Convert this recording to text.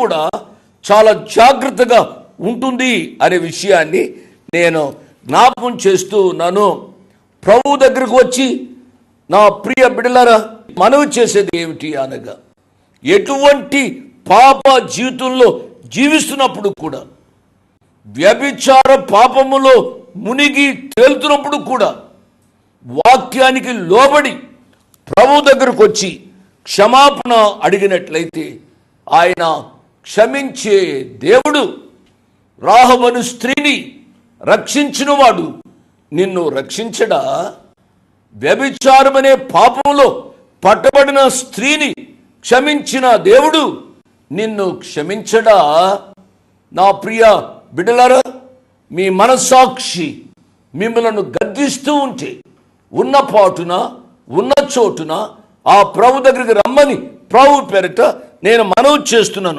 కూడా చాలా జాగ్రత్తగా ఉంటుంది అనే విషయాన్ని నేను జ్ఞాపకం చేస్తూ ఉన్నాను. ప్రభు దగ్గరకు వచ్చి నా ప్రియ బిడ్డలారా, మనవి చేసేది ఏమిటి అనగా, ఎటువంటి పాప జీవితంలో జీవిస్తున్నప్పుడు కూడా, వ్యభిచార పాపములో మునిగి తేలుతున్నప్పుడు కూడా వాక్యానికి లోబడి ప్రభు దగ్గరకు వచ్చి క్షమాపణ అడిగినట్లయితే ఆయన క్షమించే దేవుడు. రాహబను స్త్రీని రక్షించినవాడు నిన్ను రక్షించడా? వ్యభిచారమనే పాపంలో పట్టబడిన స్త్రీని క్షమించిన దేవుడు నిన్ను క్షమించడా? నా ప్రియ బిడ్డలారా, మీ మనస్సాక్షి మిమ్మలను గద్దిస్తూ ఉంటే ఉన్న పాటున ఉన్న చోటున ఆ ప్రభు దగ్గరికి రమ్మని ప్రభు పేరిట నేను మనవి చేస్తున్నాను.